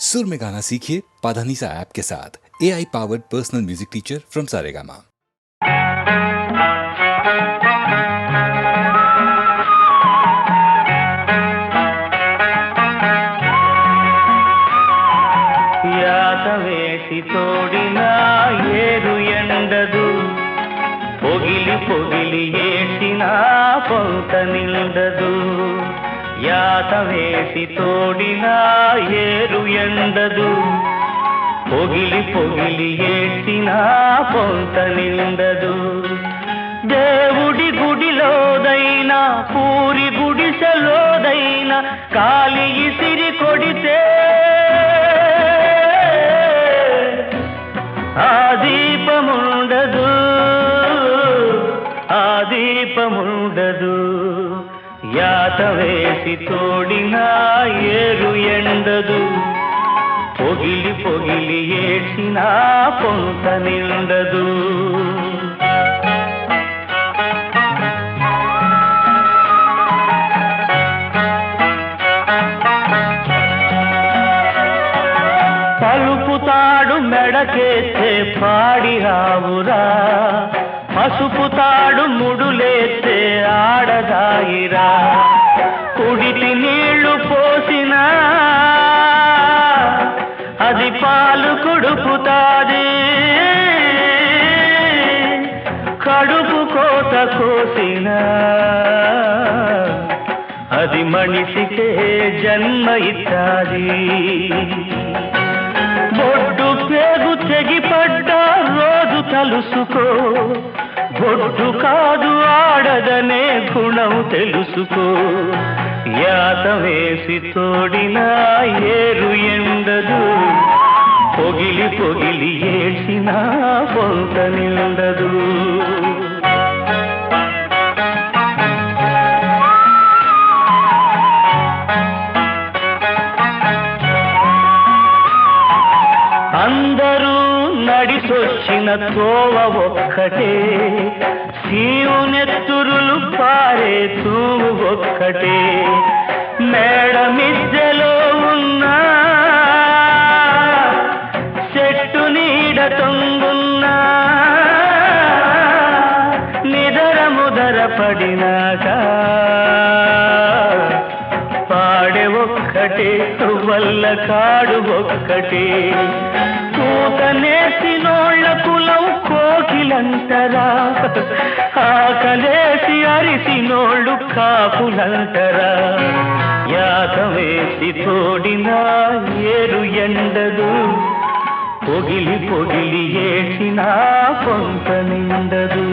सुर में गाना सीखिए पाधानीसा ऐप के साथ। AI powered personal music teacher from Saregama. యాతవేసి తోడిన ఏరు ఎండదు, పొగిలి పొగిలి ఏడ్చిన పొంత నిండదు. యాతవేసి తోడిన ఏరు ఎండదు, పొగిలి పొగిలి ఏడ్చిన పొంత నిండదు. దేవుడి గుడిలోదైనా పూరి గుడిసెలోదైనా కాలి ఇసిరి కొడితే ఆ దీపముండదు, ఆ దీపముండదు. యాతవేసి తోడిన ఏరు ఎండదు, పొగిలి పొగిలి ఏడ్చిన పొంత నిండదు. పలుపుతాడు మెడకేస్తే పాడి రావురా, పసుపుతాడు ముడులేస్తే ఆడదాయిరా. కుడితి నీళ్లు పోసినా అది పాలు కుడుపుతాది, కడుపు కోత కోసినా అది మనిషికే జన్మ ఇచ్చాది. బొడ్డు పేగు తెగిపడ్డ రోజు తలుసుకో, బొడ్డు కాదు ఆడదనే గుణం తెలుసుకో. యాతవేసి తోడిన ఏరు ఎండదు, పొగిలి పొగిలి ఏడ్చిన పొంత నిండదు. అందరూ నడిసొచ్చిన తోవ ఒక్కటే, శివునెత్తురులు పారే తూము ఒక్కటే. మేడ మిద్దెలో ఉన్న చెట్టు నీడ తొంగున్నా నిదర ముదర పడినాక పాడె ఒక్కటే, వల్ల కాడు ఒక్కటే. కూత నేర్చినోళ్ళ కులం కోకిలంటరా, ఆకలేసి అరిసినోళ్ళు కాపులంటరా. యాతవేసి తోడిన ఏరు ఎండదు, పొగిలి పొగిలి ఏడ్చిన పొంత నిండదు.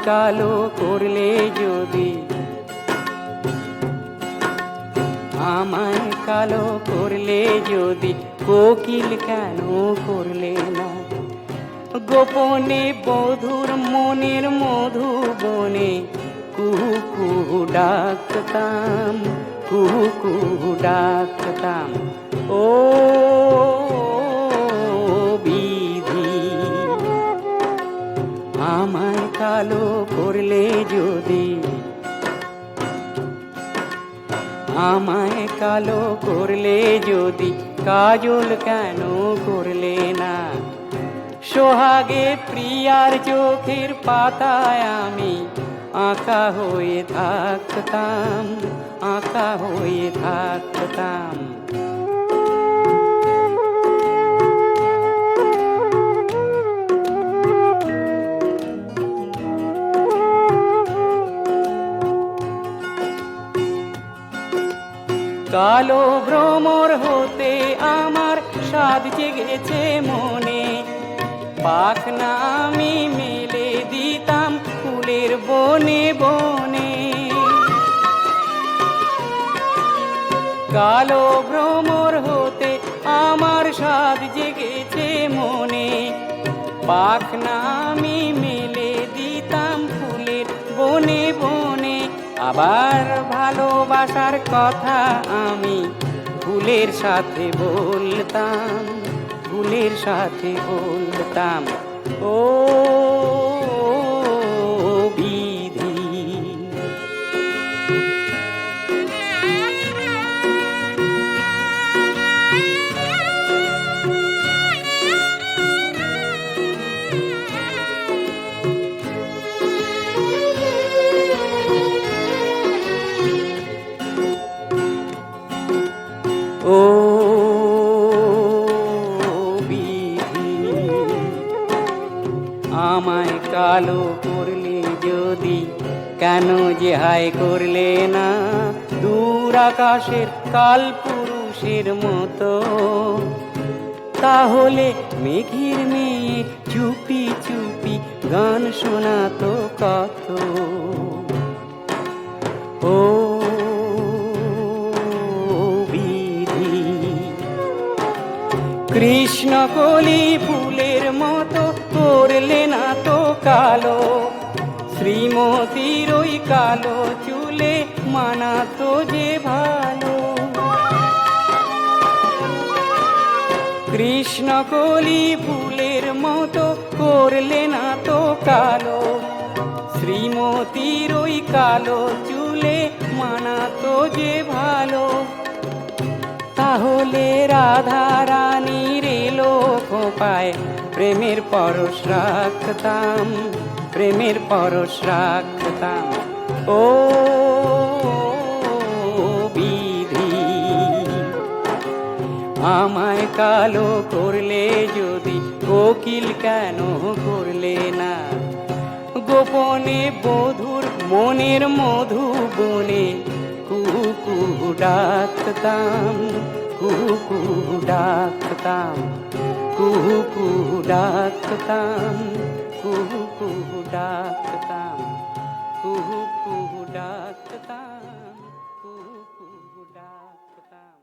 কালো করলে যদি, আমায় কালো করলে যদি, কোকিল কেন করলে না? গোপনে বধুর মনের মধু বনে কুহু কুহু ডাকতাম, কুহু কুহু ডাকতাম। ও বিধি, আমায় কালো করলে যদি, আমায় কালো করলে যদি, কাজল কেন করলে না? সোহাগে প্রিয়ার চোখের পাতায় আমি আঁকা হয়ে থাকতাম, আঁকা হয়ে থাকতাম। কালো ভ্রমর হতে আমার স্বাদ জেগেছে মনে, পাখনা আমি মেলে দিতাম ফুলের বনে বনে। কালো ভ্রমর হতে আমার স্বাদ জেগেছে মনে, পাখনা আমি মেলে দিতাম ফুলের বনে বনে। আবার ভালোবাসার কথা আমি ফুলের সাথে বলতাম, ফুলের সাথে বলতাম। ও বিধি, ও বিধি, আমায় কালো করলে যদি, কেন যে হায় করলে না? দূর আকাশের কাল পুরুষের মতো, তাহলে মেঘের মেয়ে চুপি চুপি গান শোনাতো কত। ও কৃষ্ণ কলি ফুলের মতো করলে না তো কালো, শ্রীমতীর ওই কালো চুলে মানাতো যে ভালো। কৃষ্ণ কলি ফুলের মতো করলে না তো কালো, শ্রীমতীর ওই কালো চুলে মানাতো যে ভালো। তাহলে রাধা রানীর এলো খোপায় প্রেমের পরশ রাখতাম, প্রেমের পরশ রাখতাম। ও বিধি, আমায় কালো করলে যদি, কোকিল কেন করলে না? গোপনে বধুর মনের মধু বনে কুহু কুহু ডাকতাম, কুহু কুহু ডাকতাম, কুহু কুহু ডাকতাম, কুহু কুহু ডাকতাম, কুহু কুহু ডাকতাম, কুহু কুহু ডাকতাম।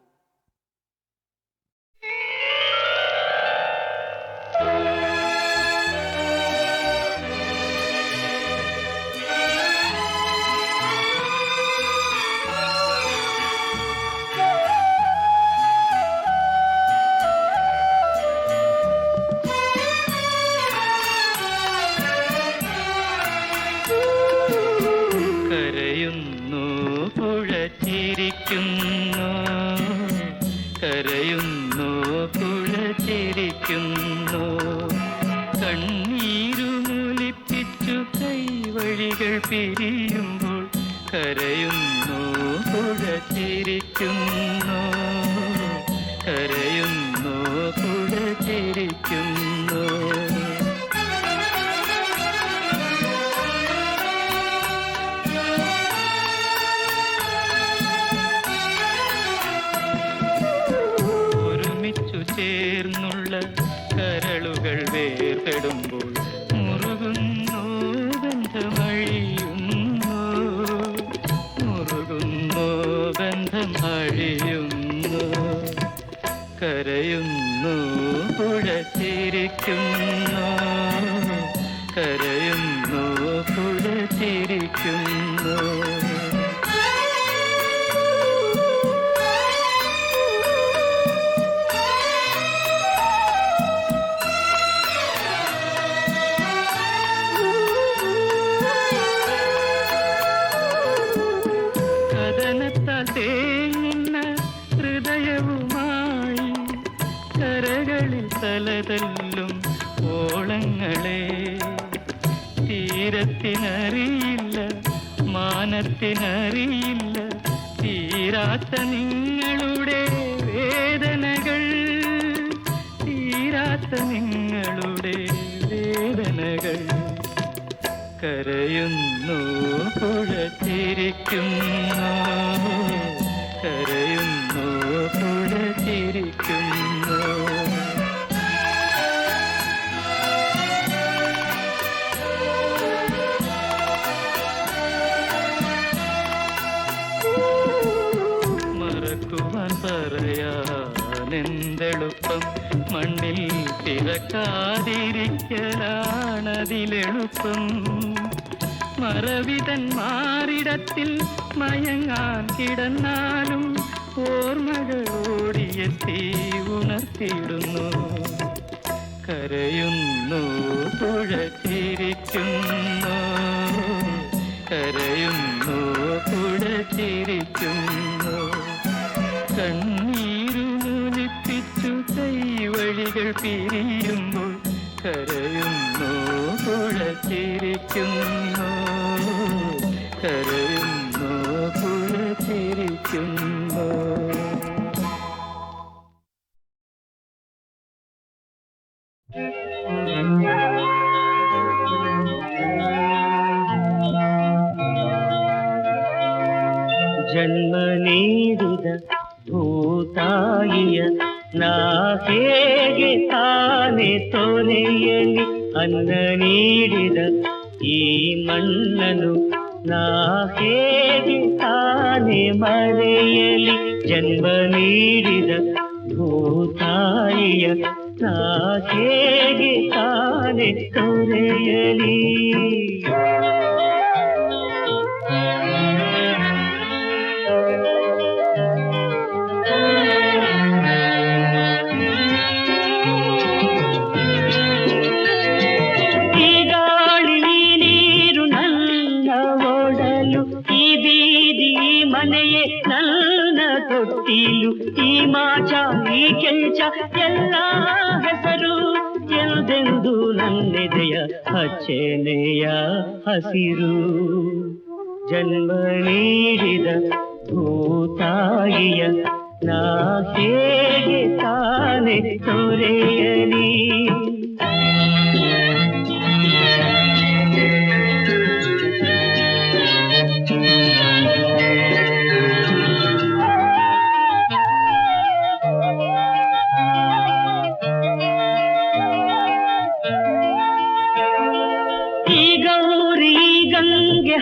കരയുന്നു പുഴ ചിരിക്കുന്നു, കരയുന്നു പുഴ ചിരിക്കുന്നു, കണ്ണീരുമൊലിപ്പിച്ചു കൈവഴികൾ പിരിയുമ്പോൾ കരയുന്നു പുഴ ചിരിക്കുന്നു, കരയുന്നു പുഴ ചിരിക്കുന്നു. ചേർന്നുള്ള കരളുകൾ വേർപെടുമ്പോൾ മുറുകുന്നു ബന്ധമഴ. കാലം അഴിയുന്നു, കരയുന്നു പുഴ ചിരിക്കുന്നു, കരയുന്നു പുഴ ചിരിക്കുന്നു. കഥനത്താൽ തേങ്ങുന്ന ഹൃദയവുമായി കരകളിൽ തലതല്ലും ഓളങ്ങളെ തീരത്തിനറിയില്ല, മാനത്തിനറിയില്ല തീരാത്ത നിങ്ങളുടെ വേദനകൾ, തീരാത്ത നിങ്ങളുടെ വേദനകൾ. കരയുന്നു പുഴ ചിരിക്കുന്നു, കരയുന്നു പുഴ ചിരിക്കുന്നു. മറക്കുവാൻ പറയാനെന്തെളുപ്പം, മണ്ണിൽ പിറക്കാതിരിക്കലാണതിലെളുപ്പം. മറവിതൻ മാറിടത്തിൽ മയങ്ങാൻ കിടന്നാലും ഓർമ്മകൾ ഓടിയെത്തി ഉണർത്തിയിടുന്നു. കരയുന്നു പുഴ ചിരിക്കുന്നു, കരയുന്നു പുഴ ചിരിക്കുന്നു. കണ്ണീരുമൊലിപ്പിച്ചു കൈവഴികൾ പിരിയുമ്പോൾ കരയുന്നു പുഴ ചിരിക്കുന്നു, കരയുന്നു പുഴ ചിരിക്കുന്നു. ಜನ್ಮ ನೀಡಿದ ಭೂತಾಯಿಯ ನಾ ಹೇಗೆ ತಾನೆ ತೊರೆಯಲಿ, ಅನ್ನ ನೀಡಿದ ಈ ಮಣ್ಣನು ನಾ ಹೇಗೆ ತಾನೆ ಮರೆಯಲಿ. ಜನ್ಮ ನೀಡಿದ ಭೂತಾಯಿಯ ನಾ ಹೇಗೆ ತಾನೆ ತೊರೆಯಲಿ. ಈ ಮಾಚ ಈ ಕೆಂಚ ಎಲ್ಲ ಹೆಸರು ಎಂದೆಂದು ನನ್ನೆದೆಯ ಹಚ್ಚೆನೆಯ ಹಸಿರು. ಜನ್ಮ ನೀಡಿದ ಭೂತಾಯಿಯ ನಾ ಹೇಗೆ ತಾನೆ ತೊರೆಯಲಿ.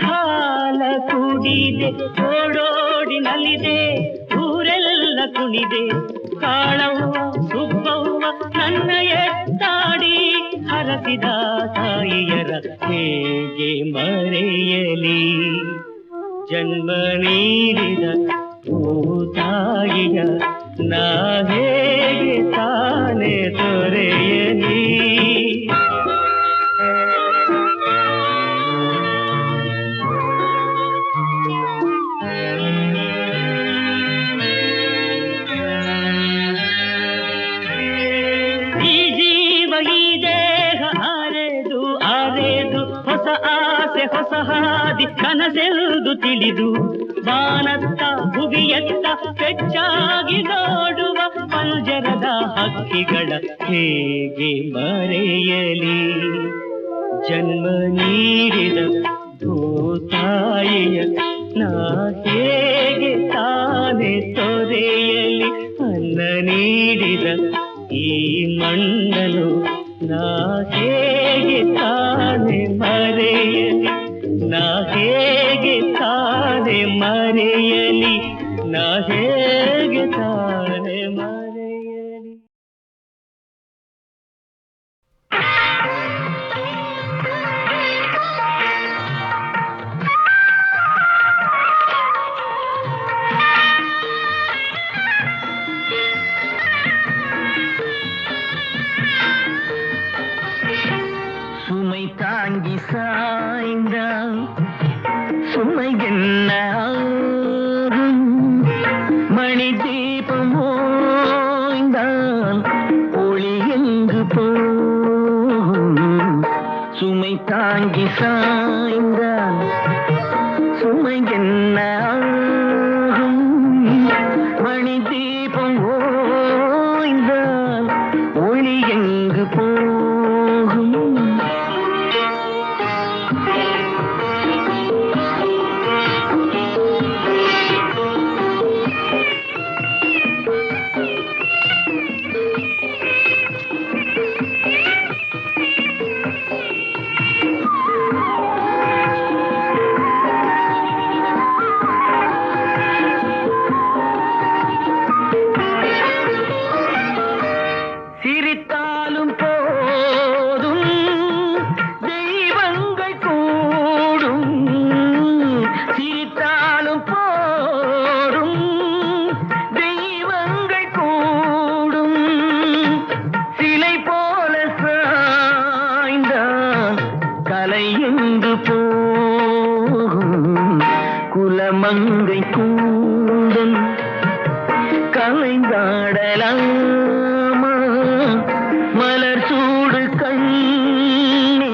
ಹಾಲ ಕುಡಿದೆ ಓಡೋಡಿ ನಲಿದೆ ಊರೆಲ್ಲ ಕುಣಿದೆ. ಕಾಳವ್ವ ಸುಬ್ಬವ್ವ ನನ್ನ ಎತ್ತಾಡಿ ಹರಸಿದ ತಾಯಿಯರ ಹೇಗೆ ಮರೆಯಲಿ. ಜನ್ಮ ನೀಡಿದ ಭೂತಾಯಿಯ ನಾ ಹೇಗೆ ತಾನೆ ತೊರೆಯಲಿ. ಹೊಸ ಹಾದಿ ಕನಸೆಂದು ತಿಳಿದು ಬಾನತ್ತ ಭುವಿಯತ್ತ ಹೆಚ್ಚಾಗಿ ನೋಡುವ ಪಂಜರದ ಹಕ್ಕಿಗಳ ಹೇಗೆ ಮರೆಯಲಿ. ಜನ್ಮ ನೀಡಿದ ಭೂತಾಯಿಯ ನಾ ಹೇಗೆ ತಾನೆ ತೊರೆಯಲಿ. ಅನ್ನ ನೀಡಿದ ಈ ಮಣ್ಣನು ನಾ ಹೇಗೆ ತಾನೆ ಮರೆಯಲಿ. ನಾ ಹೇಗೆ ತಾನೆ ಮರೆಯಲಿ. ನಾ என்ன ஆகும்? மணி தீபம் ஓய்ந்தால் ஒளி எங்கு போகும்? சுமை தாங்கி சாய்ந்தால் சுமை என்ன ஆகும்? மணி தீபம் ஓய்ந்தால் ஒளி எங்கு போகும்? சிரித்தாலும் போதும் தெய்வங்கள் கூடும். சிரித்தாலும் போதும் தெய்வங்கள் கூடும். சிலை போல சாய்ந்தான் கலை எங்கு போகும்? குலமங்கை கூடும் கலைந்தாடலாமா? மலர் சூடு கண்ணே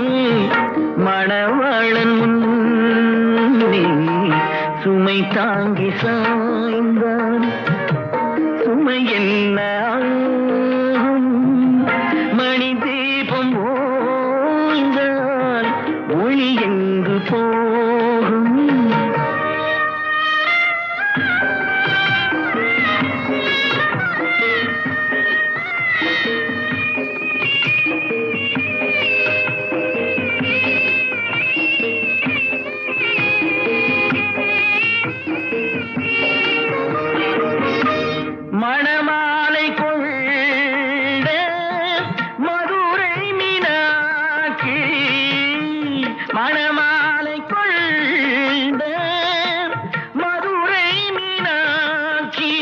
மணவாளன் முன்னே சுமை தாங்கி சாய்ந்தான் சுமை என்ன ஆகும்? மணி தீபம் ஓய்ந்தால் ஒளி எங்கு போகும்? மணமாலை கொண்ட மதுரை மீனாட்சி, மணமாலை கொண்ட மதுரை மீனாட்சி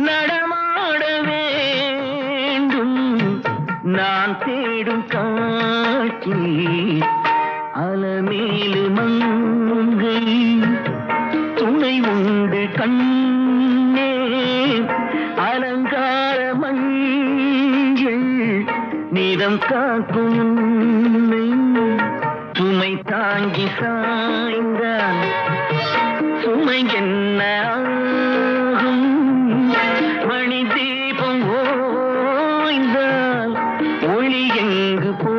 நடமாட வேண்டும் நான் தேடும் காட்சி. அலமேலு மங்கை துணை உண்டு கண்ணே அலங்கார மஞ்சள் நிறம் காக்கும் உன்னை. சுமை தாங்கி சாய்ந்தான் சுமை என்ன ஆகும்? மணி தீபம் ஓய்ந்தால் ஒளி எங்கு போ